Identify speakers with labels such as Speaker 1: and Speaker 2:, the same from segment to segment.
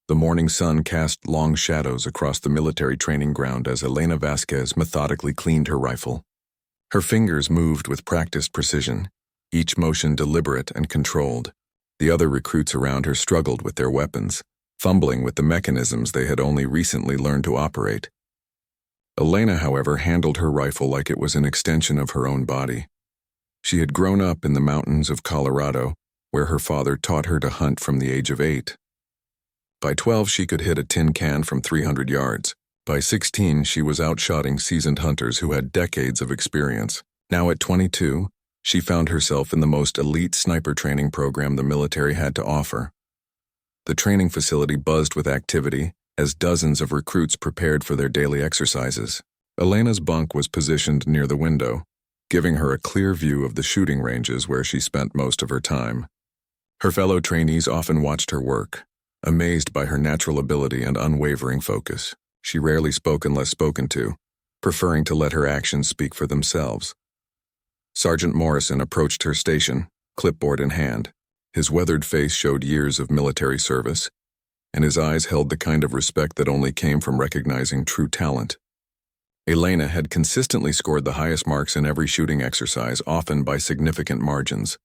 Speaker 1: The morning sun cast long shadows across the military training ground as Elena Vasquez methodically cleaned her rifle. Her fingers moved with practiced precision, each motion deliberate and controlled. The other recruits around her struggled with their weapons, fumbling with the mechanisms they had only recently learned to operate. Elena, however, handled her rifle like it was an extension of her own body. She had grown up in the mountains of Colorado, where her father taught her to hunt from the age of 8. By 12, she could hit a tin can from 300 yards. By 16, she was outshotting seasoned hunters who had decades of experience. Now at 22, she found herself in the most elite sniper training program the military had to offer. The training facility buzzed with activity as dozens of recruits prepared for their daily exercises. Elena's bunk was positioned near the window, giving her a clear view of the shooting ranges where she spent most of her time. Her fellow trainees often watched her work, amazed by her natural ability and unwavering focus. She rarely spoke unless spoken to, preferring to let her actions speak for themselves. Sergeant Morrison approached her station, clipboard in hand. His weathered face showed years of military service, and his eyes held the kind of respect that only came from recognizing true talent. Elena had consistently scored the highest marks in every shooting exercise, often by significant margins.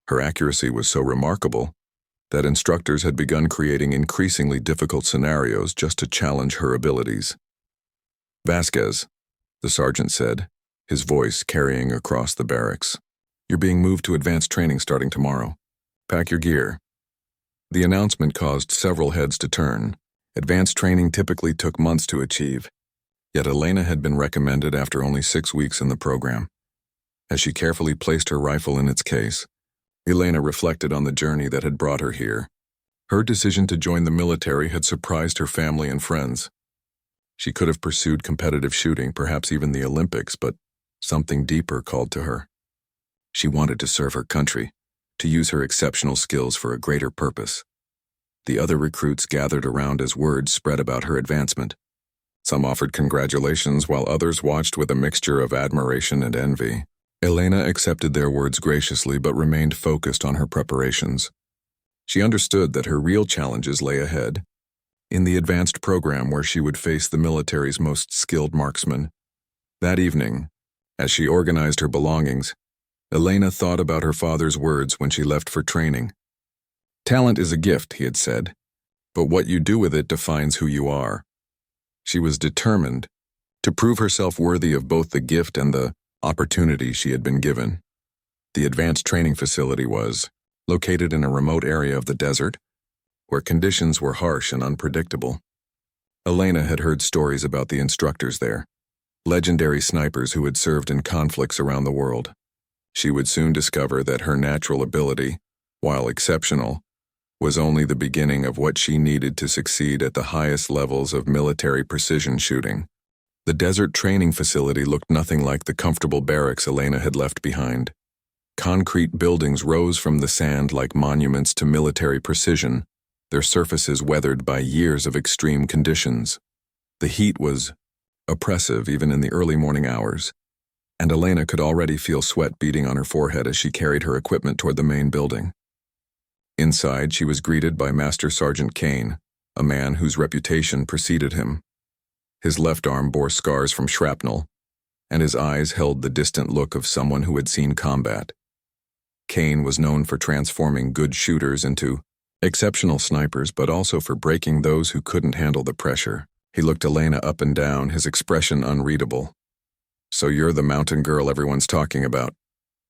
Speaker 1: Her accuracy was so remarkable that instructors had begun creating increasingly difficult scenarios just to challenge her abilities. "Vasquez," the sergeant said, his voice carrying across the barracks. "You're being moved to advanced training starting tomorrow. Pack your gear." The announcement caused several heads to turn. Advanced training typically took months to achieve, yet Elena had been recommended after only 6 weeks in the program. As she carefully placed her rifle in its case, Elena reflected on the journey that had brought her here. Her decision to join the military had surprised her family and friends. She could have pursued competitive shooting, perhaps even the Olympics, but something deeper called to her. She wanted to serve her country, to use her exceptional skills for a greater purpose. The other recruits gathered around as word spread about her advancement. Some offered congratulations, while others watched with a mixture of admiration and envy. Elena accepted their words graciously but remained focused on her preparations. She understood that her real challenges lay ahead, in the advanced program where she would face the military's most skilled marksmen. That evening, as she organized her belongings, Elena thought about her father's words when she left for training. "Talent is a gift," he had said, "but what you do with it defines who you are." She was determined to prove herself worthy of both the gift and the opportunity she had been given. The advanced training facility was located in a remote area of the desert, where conditions were harsh and unpredictable. Elena had heard stories about the instructors there, legendary snipers who had served in conflicts around the world. She would soon discover that her natural ability, while exceptional, was only the beginning of what she needed to succeed at the highest levels of military precision shooting. The desert training facility looked nothing like the comfortable barracks Elena had left behind. Concrete buildings rose from the sand like monuments to military precision, their surfaces weathered by years of extreme conditions. The heat was oppressive even in the early morning hours, and Elena could already feel sweat beading on her forehead as she carried her equipment toward the main building. Inside, she was greeted by Master Sergeant Kane, a man whose reputation preceded him. His left arm bore scars from shrapnel, and his eyes held the distant look of someone who had seen combat. Kane was known for transforming good shooters into exceptional snipers, but also for breaking those who couldn't handle the pressure. He looked Elena up and down, his expression unreadable. "So you're the mountain girl everyone's talking about,"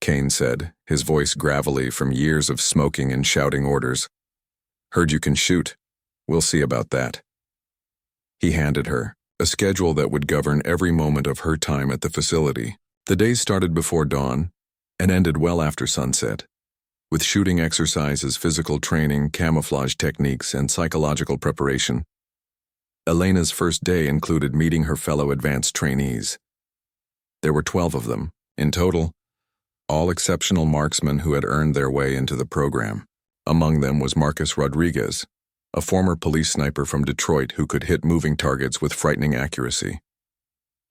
Speaker 1: Kane said, his voice gravelly from years of smoking and shouting orders. "Heard you can shoot. We'll see about that." He handed her a schedule that would govern every moment of her time at the facility. The days started before dawn and ended well after sunset, with shooting exercises, physical training, camouflage techniques, and psychological preparation. Elena's first day included meeting her fellow advanced trainees. There were 12 of them, in total, all exceptional marksmen who had earned their way into the program. Among them was Marcus Rodriguez, a former police sniper from Detroit who could hit moving targets with frightening accuracy.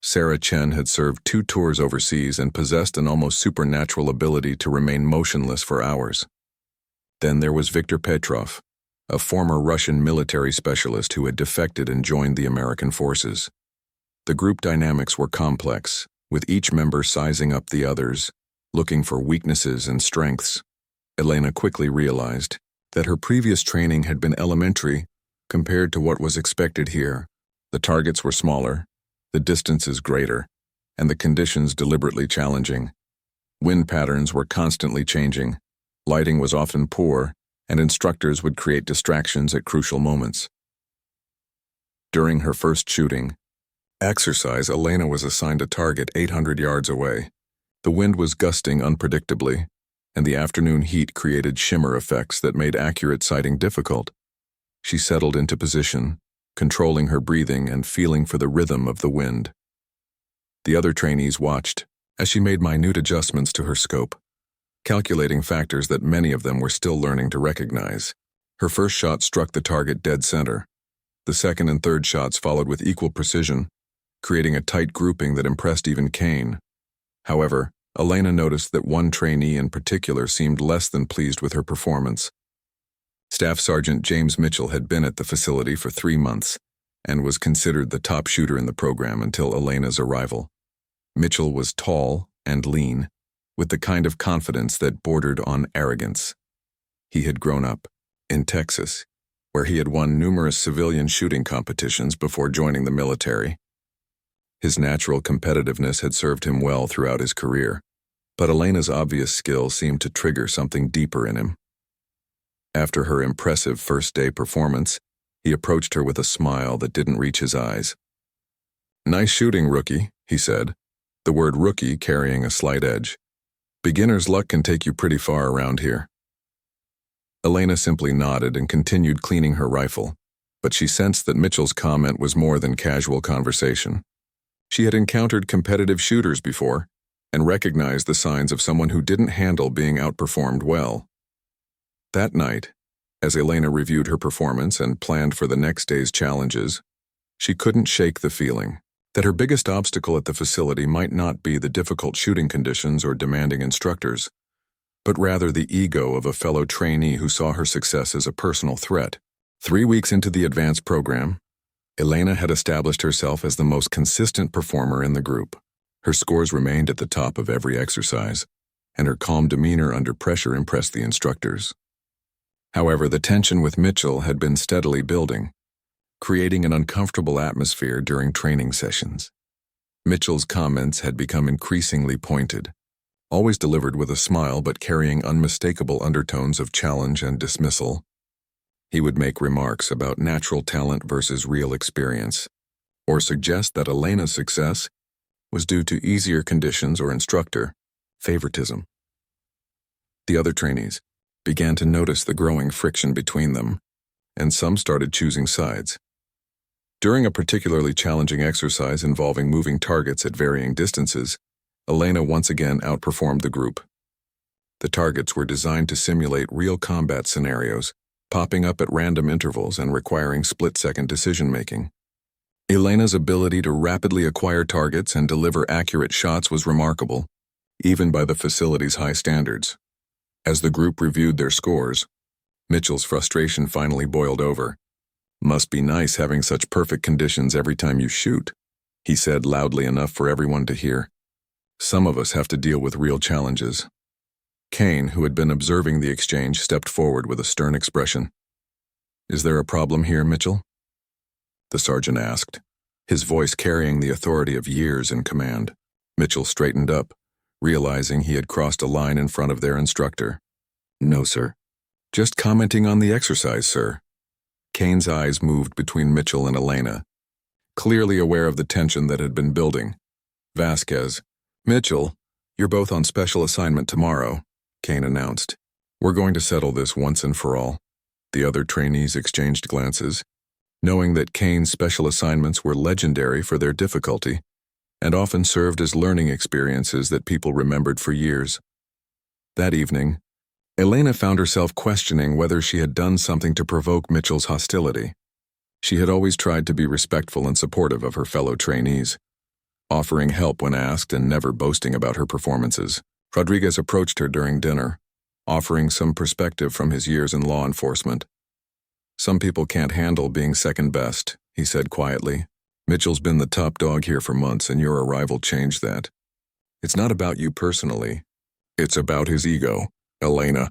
Speaker 1: Sarah Chen had served 2 tours overseas and possessed an almost supernatural ability to remain motionless for hours. Then there was Viktor Petrov, a former Russian military specialist who had defected and joined the American forces. The group dynamics were complex, with each member sizing up the others, looking for weaknesses and strengths. Elena quickly realized that her previous training had been elementary compared to what was expected here. The targets were smaller, the distances greater, and the conditions deliberately challenging. Wind patterns were constantly changing, lighting was often poor, and instructors would create distractions at crucial moments. During her first shooting exercise, Elena was assigned a target 800 yards away. The wind was gusting unpredictably, and the afternoon heat created shimmer effects that made accurate sighting difficult. She settled into position, controlling her breathing and feeling for the rhythm of the wind. The other trainees watched as she made minute adjustments to her scope, calculating factors that many of them were still learning to recognize. Her first shot struck the target dead center. The second and third shots followed with equal precision, creating a tight grouping that impressed even Kane. However, Elena noticed that one trainee in particular seemed less than pleased with her performance. Staff Sergeant James Mitchell had been at the facility for 3 months and was considered the top shooter in the program until Elena's arrival. Mitchell was tall and lean, with the kind of confidence that bordered on arrogance. He had grown up in Texas, where he had won numerous civilian shooting competitions before joining the military. His natural competitiveness had served him well throughout his career, but Elena's obvious skill seemed to trigger something deeper in him. After her impressive first-day performance, he approached her with a smile that didn't reach his eyes. "Nice shooting, rookie," he said, the word rookie carrying a slight edge. "Beginner's luck can take you pretty far around here." Elena simply nodded and continued cleaning her rifle, but she sensed that Mitchell's comment was more than casual conversation. She had encountered competitive shooters before and recognized the signs of someone who didn't handle being outperformed well. That night, as Elena reviewed her performance and planned for the next day's challenges, she couldn't shake the feeling that her biggest obstacle at the facility might not be the difficult shooting conditions or demanding instructors, but rather the ego of a fellow trainee who saw her success as a personal threat. 3 weeks into the advanced program, Elena had established herself as the most consistent performer in the group. Her scores remained at the top of every exercise, and her calm demeanor under pressure impressed the instructors. However, the tension with Mitchell had been steadily building, creating an uncomfortable atmosphere during training sessions. Mitchell's comments had become increasingly pointed, always delivered with a smile but carrying unmistakable undertones of challenge and dismissal. He would make remarks about natural talent versus real experience, or suggest that Elena's success was due to easier conditions or instructor favoritism. The other trainees began to notice the growing friction between them, and some started choosing sides. During a particularly challenging exercise involving moving targets at varying distances, Elena once again outperformed the group. The targets were designed to simulate real combat scenarios, popping up at random intervals and requiring split-second decision-making. Elena's ability to rapidly acquire targets and deliver accurate shots was remarkable, even by the facility's high standards. As the group reviewed their scores, Mitchell's frustration finally boiled over. "Must be nice having such perfect conditions every time you shoot," he said loudly enough for everyone to hear. "Some of us have to deal with real challenges." Kane, who had been observing the exchange, stepped forward with a stern expression. "Is there a problem here, Mitchell?" the sergeant asked, his voice carrying the authority of years in command. Mitchell straightened up, realizing he had crossed a line in front of their instructor. "No, sir. Just commenting on the exercise, sir." Kane's eyes moved between Mitchell and Elena, clearly aware of the tension that had been building. "Vasquez, Mitchell, you're both on special assignment tomorrow," Kane announced. "We're going to settle this once and for all." The other trainees exchanged glances, knowing that Kane's special assignments were legendary for their difficulty and often served as learning experiences that people remembered for years. That evening, Elena found herself questioning whether she had done something to provoke Mitchell's hostility. She had always tried to be respectful and supportive of her fellow trainees, offering help when asked and never boasting about her performances. Rodriguez approached her during dinner, offering some perspective from his years in law enforcement. "Some people can't handle being second best," he said quietly. "Mitchell's been the top dog here for months, and your arrival changed that. It's not about you personally. It's about his ego." Elena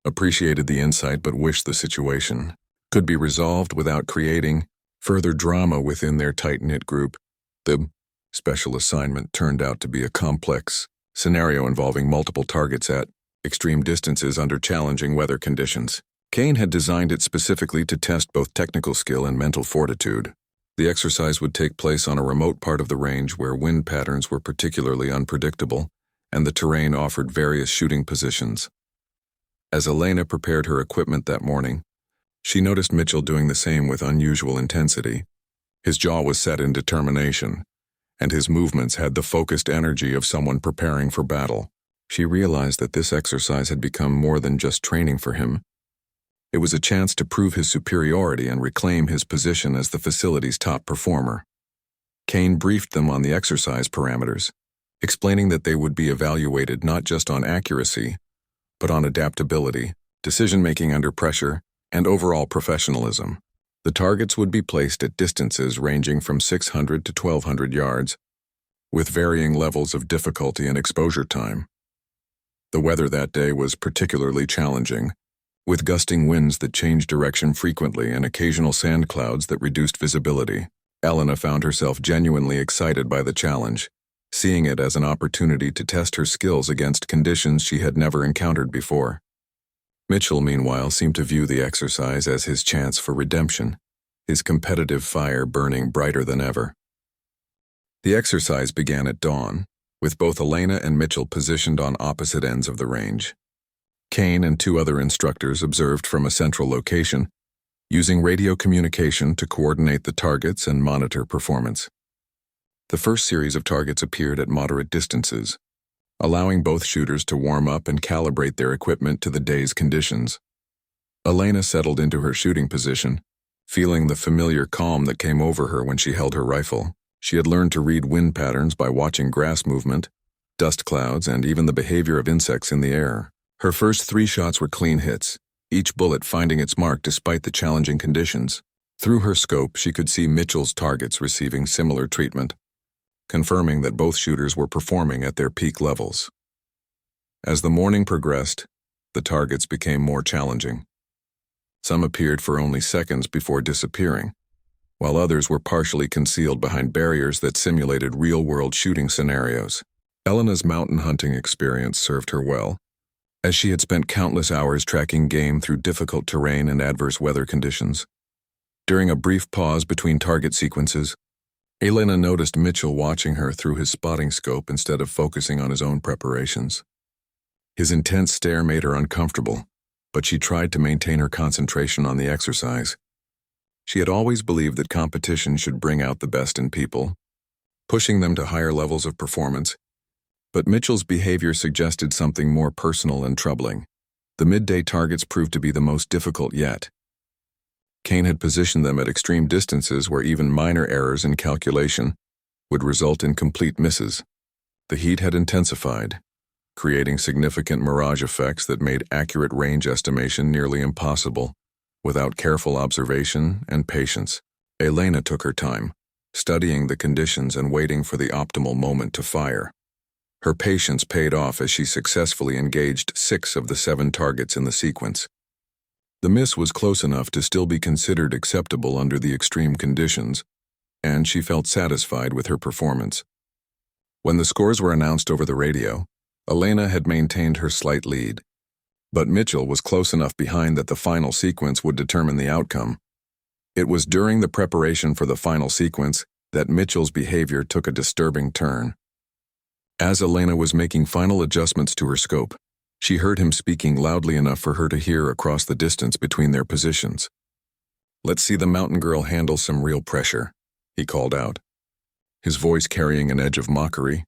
Speaker 1: appreciated the insight but wished the situation could be resolved without creating further drama within their tight-knit group. The special assignment turned out to be a complex scenario involving multiple targets at extreme distances under challenging weather conditions. Kane had designed it specifically to test both technical skill and mental fortitude. The exercise would take place on a remote part of the range where wind patterns were particularly unpredictable, and the terrain offered various shooting positions. As Elena prepared her equipment that morning, she noticed Mitchell doing the same with unusual intensity. His jaw was set in determination, and his movements had the focused energy of someone preparing for battle. She realized that this exercise had become more than just training for him. It was a chance to prove his superiority and reclaim his position as the facility's top performer. Kane briefed them on the exercise parameters, explaining that they would be evaluated not just on accuracy, but on adaptability, decision-making under pressure, and overall professionalism. The targets would be placed at distances ranging from 600 to 1,200 yards, with varying levels of difficulty and exposure time. The weather that day was particularly challenging, with gusting winds that changed direction frequently and occasional sand clouds that reduced visibility. Elena found herself genuinely excited by the challenge, seeing it as an opportunity to test her skills against conditions she had never encountered before. Mitchell, meanwhile, seemed to view the exercise as his chance for redemption, his competitive fire burning brighter than ever. The exercise began at dawn, with both Elena and Mitchell positioned on opposite ends of the range. Kane and 2 other instructors observed from a central location, using radio communication to coordinate the targets and monitor performance. The first series of targets appeared at moderate distances, allowing both shooters to warm up and calibrate their equipment to the day's conditions. Elena settled into her shooting position, feeling the familiar calm that came over her when she held her rifle. She had learned to read wind patterns by watching grass movement, dust clouds, and even the behavior of insects in the air. Her first 3 shots were clean hits, each bullet finding its mark despite the challenging conditions. Through her scope, she could see Mitchell's targets receiving similar treatment, confirming that both shooters were performing at their peak levels. As the morning progressed, the targets became more challenging. Some appeared for only seconds before disappearing, while others were partially concealed behind barriers that simulated real-world shooting scenarios. Elena's mountain hunting experience served her well, as she had spent countless hours tracking game through difficult terrain and adverse weather conditions. During a brief pause between target sequences, Elena noticed Mitchell watching her through his spotting scope instead of focusing on his own preparations. His intense stare made her uncomfortable, but she tried to maintain her concentration on the exercise. She had always believed that competition should bring out the best in people, pushing them to higher levels of performance, but Mitchell's behavior suggested something more personal and troubling. The midday targets proved to be the most difficult yet. Kane had positioned them at extreme distances where even minor errors in calculation would result in complete misses. The heat had intensified, creating significant mirage effects that made accurate range estimation nearly impossible without careful observation and patience. Elena took her time, studying the conditions and waiting for the optimal moment to fire. Her patience paid off as she successfully engaged 6 of the 7 targets in the sequence. The miss was close enough to still be considered acceptable under the extreme conditions, and she felt satisfied with her performance. When the scores were announced over the radio, Elena had maintained her slight lead, but Mitchell was close enough behind that the final sequence would determine the outcome. It was during the preparation for the final sequence that Mitchell's behavior took a disturbing turn. As Elena was making final adjustments to her scope, she heard him speaking loudly enough for her to hear across the distance between their positions. "Let's see the mountain girl handle some real pressure," he called out, his voice carrying an edge of mockery.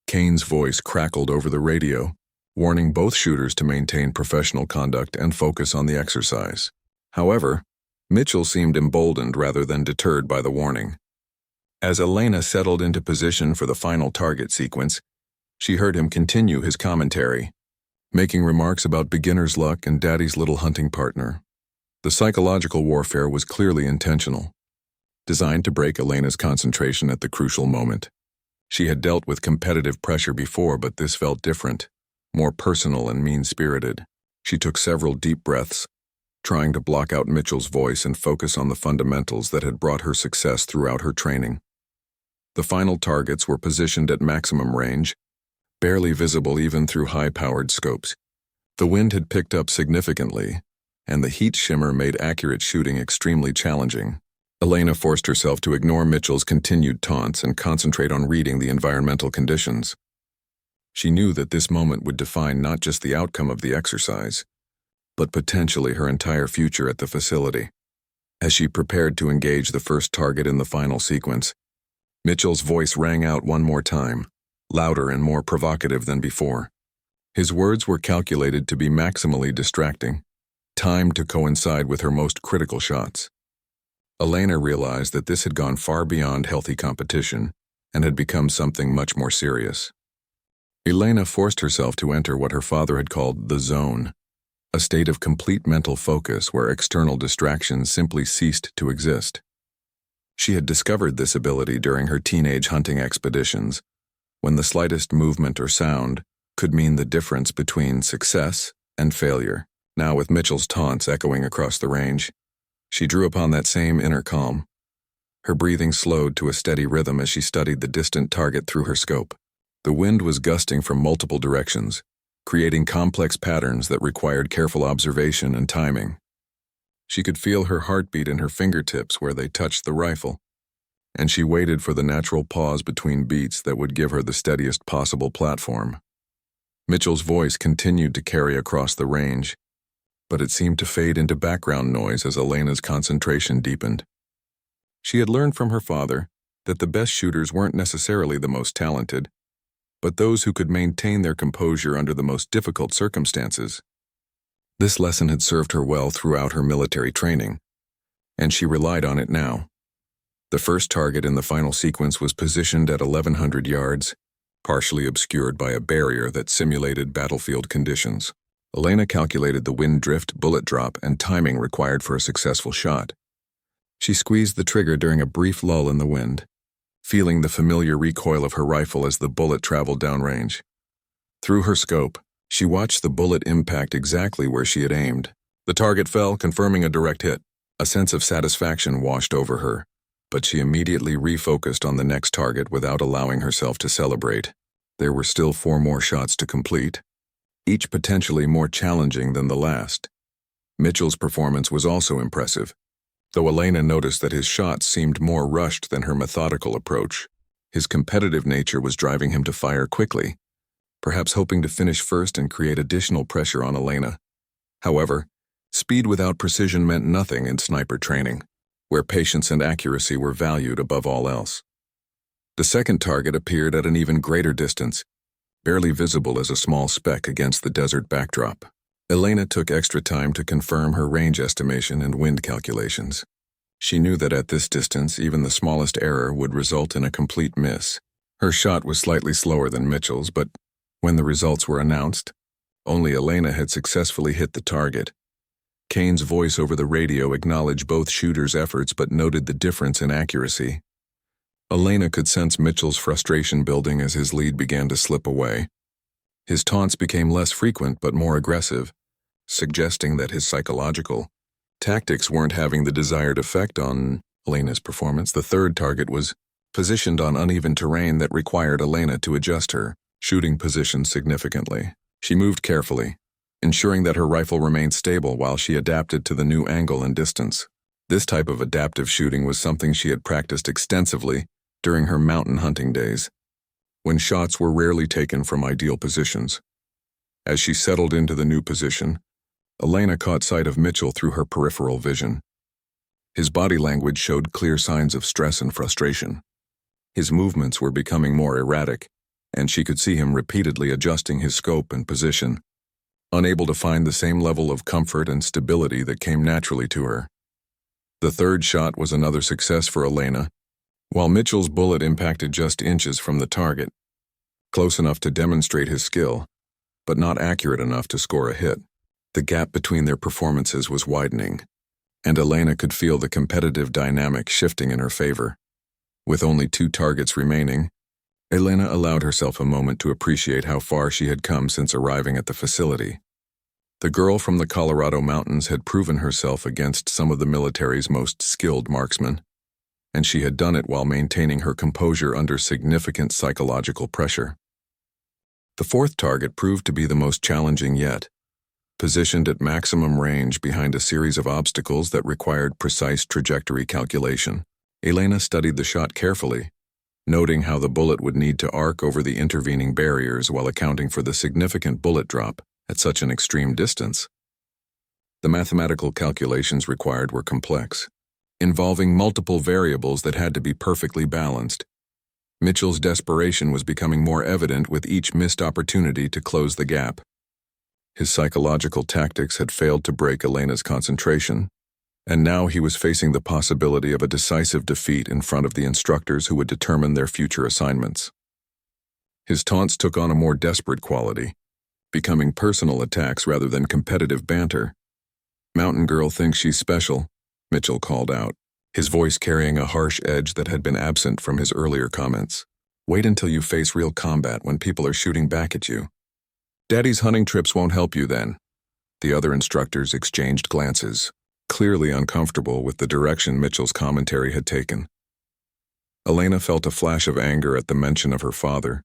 Speaker 1: Kane's voice crackled over the radio, warning both shooters to maintain professional conduct and focus on the exercise. However, Mitchell seemed emboldened rather than deterred by the warning. As Elena settled into position for the final target sequence, she heard him continue his commentary, making remarks about beginner's luck and daddy's little hunting partner. The psychological warfare was clearly intentional, designed to break Elena's concentration at the crucial moment. She had dealt with competitive pressure before, but this felt different, more personal and mean-spirited. She took several deep breaths, trying to block out Mitchell's voice and focus on the fundamentals that had brought her success throughout her training. The final targets were positioned at maximum range, barely visible even through high-powered scopes. The wind had picked up significantly, and the heat shimmer made accurate shooting extremely challenging. Elena forced herself to ignore Mitchell's continued taunts and concentrate on reading the environmental conditions. She knew that this moment would define not just the outcome of the exercise, but potentially her entire future at the facility. As she prepared to engage the first target in the final sequence, Mitchell's voice rang out one more time, louder and more provocative than before. His words were calculated to be maximally distracting, timed to coincide with her most critical shots. Elena realized that this had gone far beyond healthy competition and had become something much more serious. Elena forced herself to enter what her father had called the zone, a state of complete mental focus where external distractions simply ceased to exist. She had discovered this ability during her teenage hunting expeditions, when the slightest movement or sound could mean the difference between success and failure. Now, with Mitchell's taunts echoing across the range, she drew upon that same inner calm. Her breathing slowed to a steady rhythm as she studied the distant target through her scope. The wind was gusting from multiple directions, creating complex patterns that required careful observation and timing. She could feel her heartbeat in her fingertips where they touched the rifle, and she waited for the natural pause between beats that would give her the steadiest possible platform. Mitchell's voice continued to carry across the range, but it seemed to fade into background noise as Elena's concentration deepened. She had learned from her father that the best shooters weren't necessarily the most talented, but those who could maintain their composure under the most difficult circumstances. This lesson had served her well throughout her military training, and she relied on it now. The first target in the final sequence was positioned at 1,100 yards, partially obscured by a barrier that simulated battlefield conditions. Elena calculated the wind drift, bullet drop, and timing required for a successful shot. She squeezed the trigger during a brief lull in the wind, feeling the familiar recoil of her rifle as the bullet traveled downrange. Through her scope, she watched the bullet impact exactly where she had aimed. The target fell, confirming a direct hit. A sense of satisfaction washed over her, but she immediately refocused on the next target without allowing herself to celebrate. There were still 4 more shots to complete, each potentially more challenging than the last. Mitchell's performance was also impressive, though Elena noticed that his shots seemed more rushed than her methodical approach. His competitive nature was driving him to fire quickly, perhaps hoping to finish first and create additional pressure on Elena. However, speed without precision meant nothing in sniper training, where patience and accuracy were valued above all else. The second target appeared at an even greater distance, barely visible as a small speck against the desert backdrop. Elena took extra time to confirm her range estimation and wind calculations. She knew that at this distance, even the smallest error would result in a complete miss. Her shot was slightly slower than Mitchell's, but when the results were announced, only Elena had successfully hit the target. Kane's voice over the radio acknowledged both shooters' efforts but noted the difference in accuracy. Elena could sense Mitchell's frustration building as his lead began to slip away. His taunts became less frequent but more aggressive, suggesting that his psychological tactics weren't having the desired effect on Elena's performance. The third target was positioned on uneven terrain that required Elena to adjust her shooting position significantly. She moved carefully, ensuring that her rifle remained stable while she adapted to the new angle and distance. This type of adaptive shooting was something she had practiced extensively during her mountain hunting days, when shots were rarely taken from ideal positions. As she settled into the new position, Elena caught sight of Mitchell through her peripheral vision. His body language showed clear signs of stress and frustration. His movements were becoming more erratic, and she could see him repeatedly adjusting his scope and position, unable to find the same level of comfort and stability that came naturally to her. The third shot was another success for Elena, while Mitchell's bullet impacted just inches from the target, close enough to demonstrate his skill, but not accurate enough to score a hit. The gap between their performances was widening, and Elena could feel the competitive dynamic shifting in her favor. With only 2 targets remaining, Elena allowed herself a moment to appreciate how far she had come since arriving at the facility. The girl from the Colorado mountains had proven herself against some of the military's most skilled marksmen, and she had done it while maintaining her composure under significant psychological pressure. The 4th target proved to be the most challenging yet. Positioned at maximum range behind a series of obstacles that required precise trajectory calculation, Elena studied the shot carefully, noting how the bullet would need to arc over the intervening barriers while accounting for the significant bullet drop at such an extreme distance. The mathematical calculations required were complex, involving multiple variables that had to be perfectly balanced. Mitchell's desperation was becoming more evident with each missed opportunity to close the gap. His psychological tactics had failed to break Elena's concentration, and now he was facing the possibility of a decisive defeat in front of the instructors who would determine their future assignments. His taunts took on a more desperate quality, becoming personal attacks rather than competitive banter. "Mountain girl thinks she's special," Mitchell called out, his voice carrying a harsh edge that had been absent from his earlier comments. "Wait until you face real combat when people are shooting back at you. Daddy's hunting trips won't help you then." The other instructors exchanged glances, clearly uncomfortable with the direction Mitchell's commentary had taken. Elena felt a flash of anger at the mention of her father,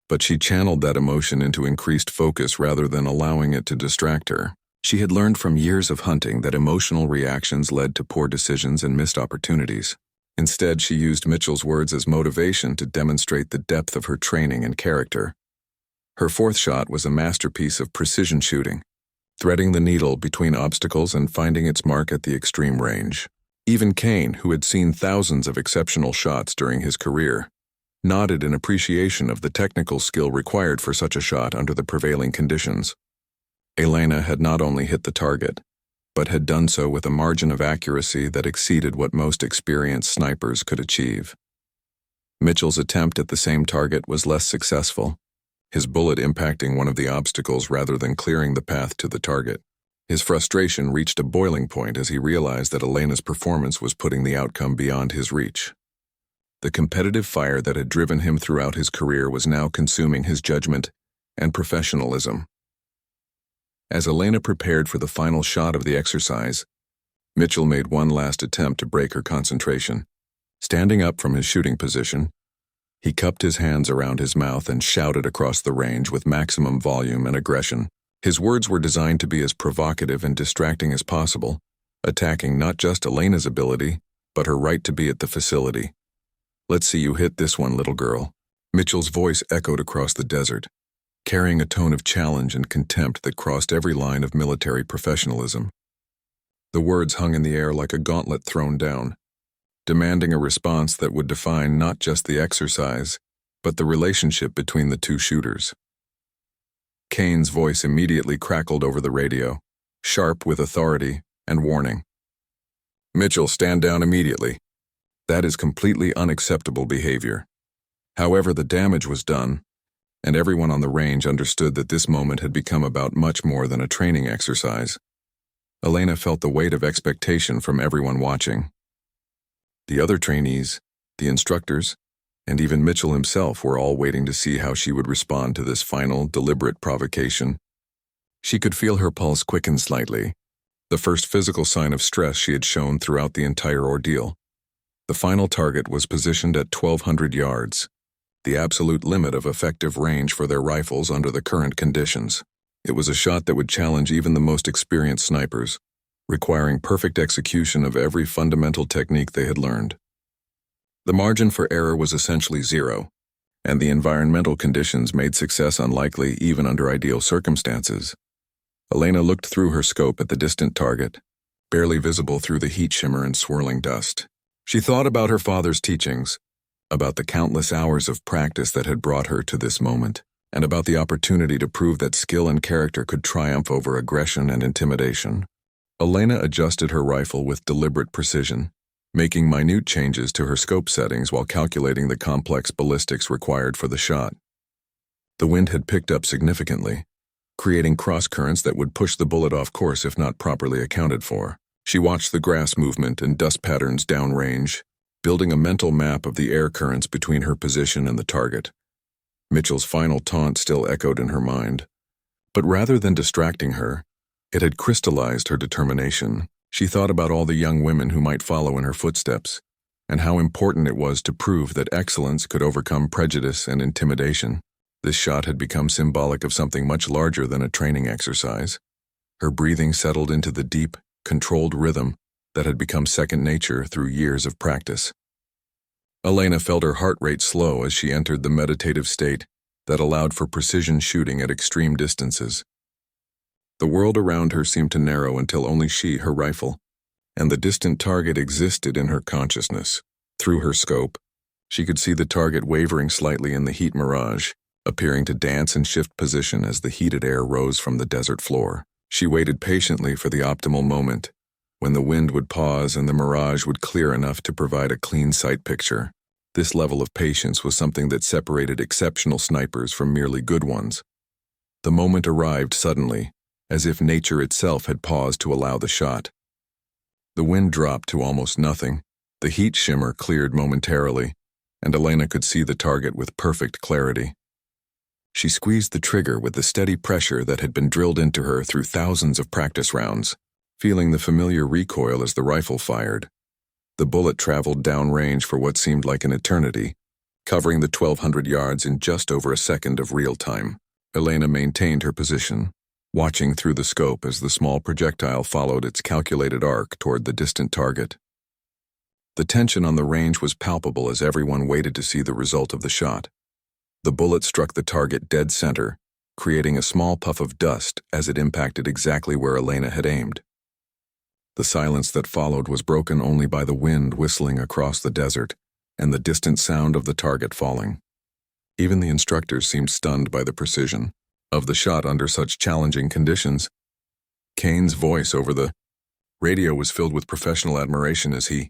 Speaker 1: but she channeled that emotion into increased focus rather than allowing it to distract her. She had learned from years of hunting that emotional reactions led to poor decisions and missed opportunities. Instead, she used Mitchell's words as motivation to demonstrate the depth of her training and character. Her 4th shot was a masterpiece of precision shooting, threading the needle between obstacles and finding its mark at the extreme range. Even Kane, who had seen thousands of exceptional shots during his career, nodded in appreciation of the technical skill required for such a shot under the prevailing conditions. Elena had not only hit the target, but had done so with a margin of accuracy that exceeded what most experienced snipers could achieve. Mitchell's attempt at the same target was less successful, his bullet impacting one of the obstacles rather than clearing the path to the target. His frustration reached a boiling point as he realized that Elena's performance was putting the outcome beyond his reach. The competitive fire that had driven him throughout his career was now consuming his judgment and professionalism. As Elena prepared for the final shot of the exercise, Mitchell made one last attempt to break her concentration. Standing up from his shooting position, he cupped his hands around his mouth and shouted across the range with maximum volume and aggression. His words were designed to be as provocative and distracting as possible, attacking not just Elena's ability, but her right to be at the facility. "Let's see you hit this one, little girl." Mitchell's voice echoed across the desert, carrying a tone of challenge and contempt that crossed every line of military professionalism. The words hung in the air like a gauntlet thrown down, demanding a response that would define not just the exercise, but the relationship between the 2 shooters. Kane's voice immediately crackled over the radio, sharp with authority and warning. "Mitchell, stand down immediately. That is completely unacceptable behavior." However, the damage was done, and everyone on the range understood that this moment had become about much more than a training exercise. Elena felt the weight of expectation from everyone watching. The other trainees, the instructors, and even Mitchell himself were all waiting to see how she would respond to this final, deliberate provocation. She could feel her pulse quicken slightly, the first physical sign of stress she had shown throughout the entire ordeal. The final target was positioned at 1,200 yards, the absolute limit of effective range for their rifles under the current conditions. It was a shot that would challenge even the most experienced snipers, requiring perfect execution of every fundamental technique they had learned. The margin for error was essentially zero, and the environmental conditions made success unlikely even under ideal circumstances. Elena looked through her scope at the distant target, barely visible through the heat shimmer and swirling dust. She thought about her father's teachings, about the countless hours of practice that had brought her to this moment, and about the opportunity to prove that skill and character could triumph over aggression and intimidation. Elena adjusted her rifle with deliberate precision, making minute changes to her scope settings while calculating the complex ballistics required for the shot. The wind had picked up significantly, creating cross-currents that would push the bullet off course if not properly accounted for. She watched the grass movement and dust patterns downrange, building a mental map of the air currents between her position and the target. Mitchell's final taunt still echoed in her mind. But rather than distracting her, it had crystallized her determination. She thought about all the young women who might follow in her footsteps, and how important it was to prove that excellence could overcome prejudice and intimidation. This shot had become symbolic of something much larger than a training exercise. Her breathing settled into the deep, controlled rhythm that had become second nature through years of practice. Elena felt her heart rate slow as she entered the meditative state that allowed for precision shooting at extreme distances. The world around her seemed to narrow until only she, her rifle, and the distant target existed in her consciousness. Through her scope, she could see the target wavering slightly in the heat mirage, appearing to dance and shift position as the heated air rose from the desert floor. She waited patiently for the optimal moment, when the wind would pause and the mirage would clear enough to provide a clean sight picture. This level of patience was something that separated exceptional snipers from merely good ones. The moment arrived suddenly, as if nature itself had paused to allow the shot. The wind dropped to almost nothing, the heat shimmer cleared momentarily, and Elena could see the target with perfect clarity. She squeezed the trigger with the steady pressure that had been drilled into her through thousands of practice rounds, feeling the familiar recoil as the rifle fired. The bullet traveled downrange for what seemed like an eternity, covering the 1,200 yards in just over a second of real time. Elena maintained her position, watching through the scope as the small projectile followed its calculated arc toward the distant target. The tension on the range was palpable as everyone waited to see the result of the shot. The bullet struck the target dead center, creating a small puff of dust as it impacted exactly where Elena had aimed. The silence that followed was broken only by the wind whistling across the desert and the distant sound of the target falling. Even the instructors seemed stunned by the precision of the shot under such challenging conditions. Kane's voice over the radio was filled with professional admiration as he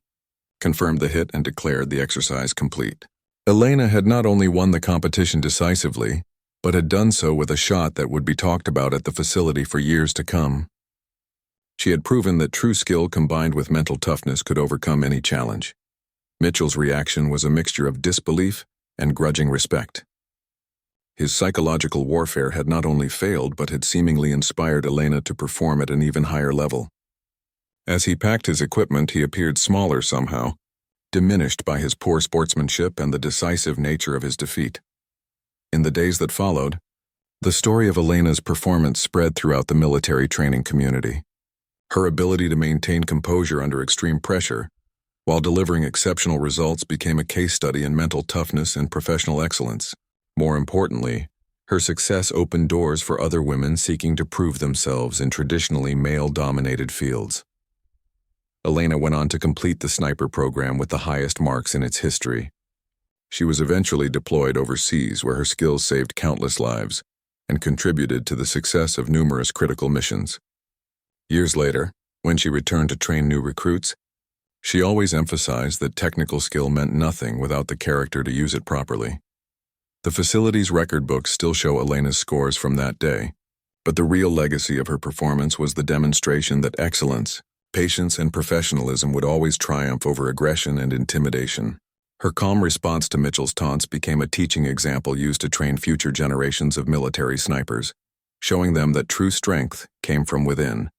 Speaker 1: confirmed the hit and declared the exercise complete. Elena had not only won the competition decisively, but had done so with a shot that would be talked about at the facility for years to come. She had proven that true skill combined with mental toughness could overcome any challenge. Mitchell's reaction was a mixture of disbelief and grudging respect. His psychological warfare had not only failed but had seemingly inspired Elena to perform at an even higher level. As he packed his equipment, he appeared smaller somehow, diminished by his poor sportsmanship and the decisive nature of his defeat. In the days that followed, the story of Elena's performance spread throughout the military training community. Her ability to maintain composure under extreme pressure, while delivering exceptional results, became a case study in mental toughness and professional excellence. More importantly, her success opened doors for other women seeking to prove themselves in traditionally male-dominated fields. Elena went on to complete the sniper program with the highest marks in its history. She was eventually deployed overseas where her skills saved countless lives and contributed to the success of numerous critical missions. Years later, when she returned to train new recruits, she always emphasized that technical skill meant nothing without the character to use it properly. The facility's record books still show Elena's scores from that day, but the real legacy of her performance was the demonstration that excellence, patience, and professionalism would always triumph over aggression and intimidation. Her calm response to Mitchell's taunts became a teaching example used to train future generations of military snipers, showing them that true strength came from within,